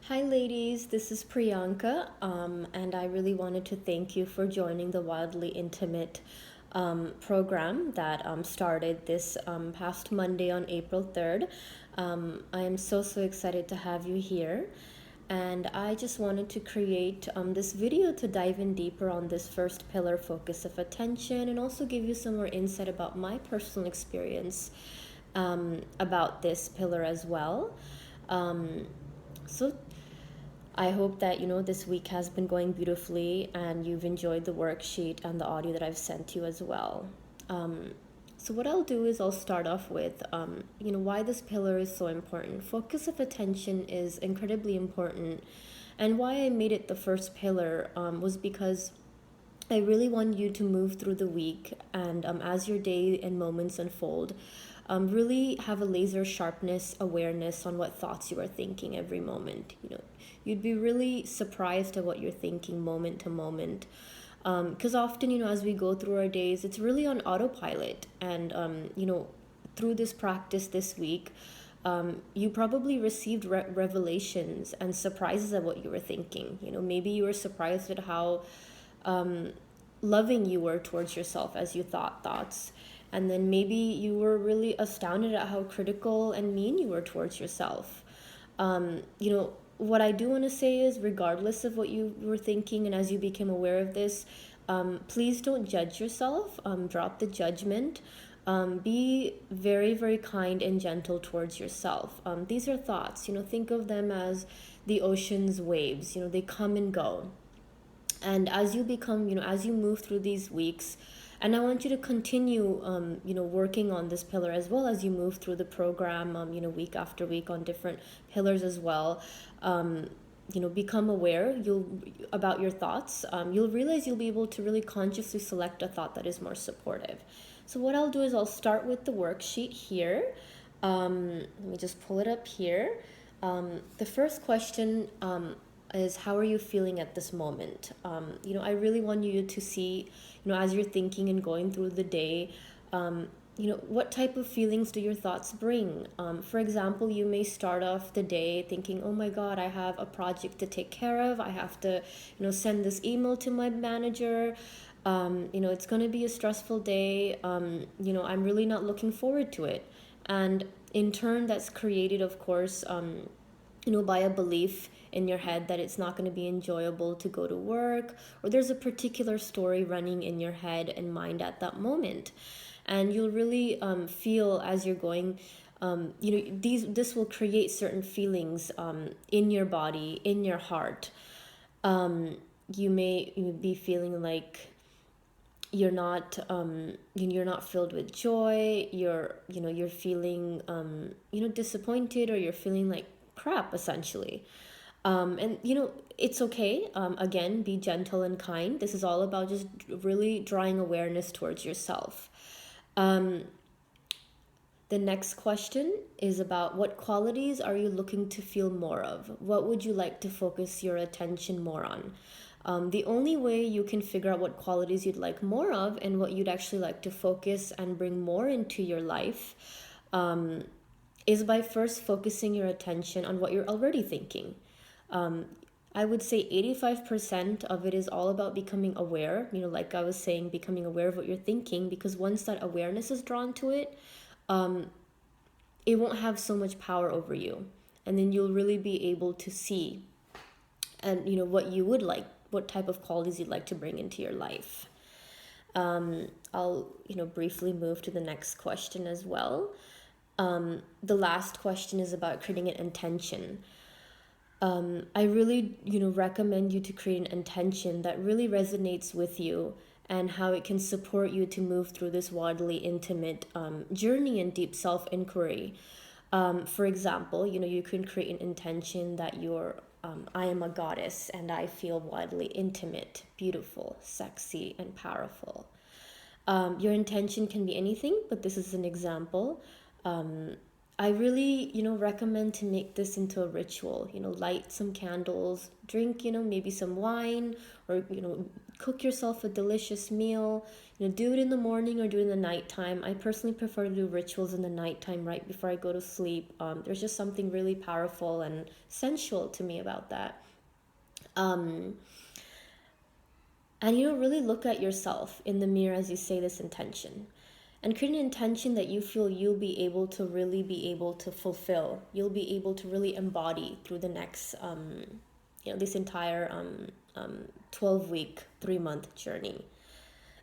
Hi, ladies. This is Priyanka, and I really wanted to thank you for joining the Wildly Intimate program that started this past Monday on April 3rd. I am so excited to have you here. And I just wanted to create this video to dive in deeper on this first pillar, focus of attention, and also give you some more insight about my personal experience about this pillar as well. Um, so I hope that this week has been going beautifully and you've enjoyed the worksheet and the audio that I've sent you as well. Um, so what I'll do is I'll start off with why this pillar is so important. Focus of attention is incredibly important, and why I made it the first pillar was because I really want you to move through the week and as your day and moments unfold, really have a laser sharpness awareness on what thoughts you are thinking every moment. You'd be really surprised at what you're thinking moment to moment. Because often, as we go through our days, it's really on autopilot. And, through this practice this week, you probably received revelations and surprises at what you were thinking. Maybe you were surprised at how um, loving you were towards yourself as you thought thoughts. And then maybe you were really astounded at how critical and mean you were towards yourself. What I do want to say is, regardless of what you were thinking, and as you became aware of this, please don't judge yourself. Drop the judgment. Be very kind and gentle towards yourself. These are thoughts. Think of them as the ocean's waves. They come and go. And as you become, as you move through these weeks, and I want you to continue working on this pillar as well as you move through the program, week after week on different pillars as well. Become aware you'll about your thoughts. You'll realize you'll be able to really consciously select a thought that is more supportive. So what I'll do is I'll start with the worksheet here. Let me just pull it up here. The first question is, how are you feeling at this moment? I really want you to see, as you're thinking and going through the day, what type of feelings do your thoughts bring? For example, you may start off the day thinking, oh my God, I have a project to take care of. I have to, send this email to my manager. It's going to be a stressful day. I'm really not looking forward to it. And in turn, that's created, of course, by a belief in your head that it's not going to be enjoyable to go to work, or there's a particular story running in your head and mind at that moment. And you'll really feel as you're going, this will create certain feelings in your body, in your heart. You may be feeling like you're not filled with joy. You're feeling disappointed, or you're feeling like crap essentially. And it's okay. Again, be gentle and kind. This is all about just really drawing awareness towards yourself. um, the next question is about, what qualities are you looking to feel more of? What would you like to focus your attention more on? The only way you can figure out what qualities you'd like more of and what you'd actually like to focus and bring more into your life um, is by first focusing your attention on what you're already thinking. Um, I would say 85% of it is all about becoming aware, like I was saying, becoming aware of what you're thinking, because once that awareness is drawn to it, um, it won't have so much power over you. And then you'll really be able to see and what you would like, what type of qualities you'd like to bring into your life. I'll briefly move to the next question as well. The last question is about creating an intention. I really recommend you to create an intention that really resonates with you, and how it can support you to move through this wildly intimate journey and deep self-inquiry. For example, you can create an intention that I am a goddess and I feel wildly intimate, beautiful, sexy, and powerful. Your intention can be anything, but this is an example. I really, recommend to make this into a ritual. Light some candles, drink, maybe some wine, or, cook yourself a delicious meal. Do it in the morning or do it in the nighttime. I personally prefer to do rituals in the nighttime right before I go to sleep. There's just something really powerful and sensual to me about that. Um, and really look at yourself in the mirror as you say this intention. And create an intention that you feel you'll be able to really be able to fulfill. You'll be able to really embody through the next, this entire 12-week, 3-month journey.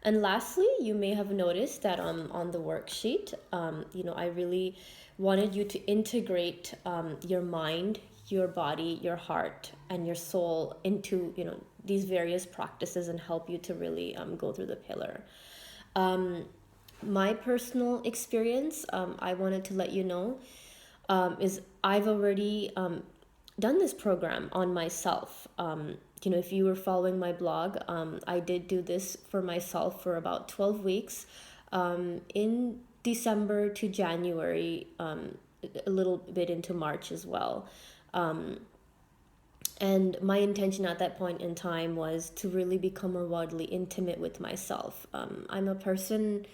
And lastly, you may have noticed that on the worksheet, I really wanted you to integrate your mind, your body, your heart, and your soul into, these various practices and help you to really go through the pillar. My personal experience, I wanted to let you know, is I've already done this program on myself. If you were following my blog, I did do this for myself for about 12 weeks in December to January, a little bit into March as well. And my intention at that point in time was to really become more wildly intimate with myself. I'm a person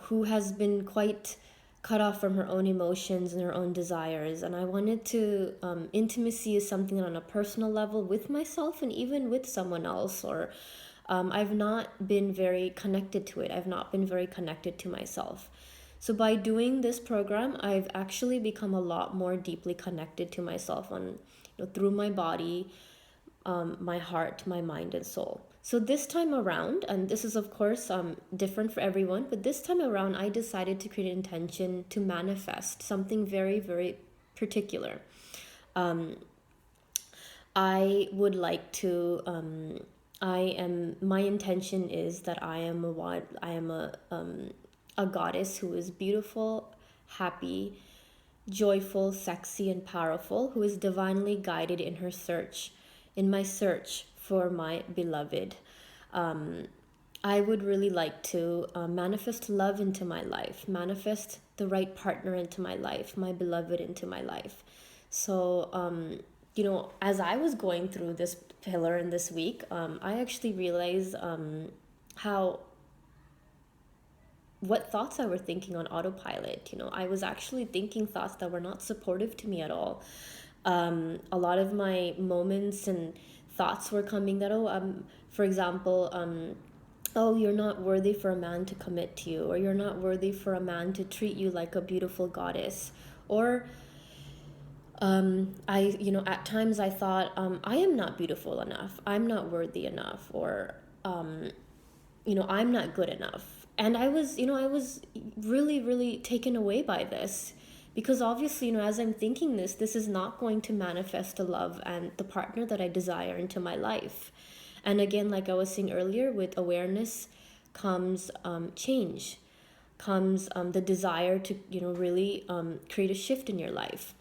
who has been quite cut off from her own emotions and her own desires. And I wanted to, intimacy is something on a personal level with myself and even with someone else, or I've not been very connected to it. I've not been very connected to myself. So by doing this program, I've actually become a lot more deeply connected to myself through my body, my heart, my mind, and soul. So this time around, and this is of course different for everyone, but this time around, I decided to create an intention to manifest something very, very particular. I would like to. My intention is that I am a goddess who is beautiful, happy, joyful, sexy, and powerful, who is divinely guided in my search for my beloved. I would really like to manifest love into my life, manifest the right partner into my life, my beloved into my life. So, as I was going through this pillar in this week, I actually realized how what thoughts I were thinking on autopilot. I was actually thinking thoughts that were not supportive to me at all. A lot of my moments and thoughts were coming that, for example, oh, you're not worthy for a man to commit to you, or you're not worthy for a man to treat you like a beautiful goddess, or at times I thought, I am not beautiful enough, I'm not worthy enough, or I'm not good enough. And I was really, really taken away by this, because obviously, as I'm thinking this is not going to manifest the love and the partner that I desire into my life. And again, like I was saying earlier, with awareness comes change, comes the desire to, really create a shift in your life.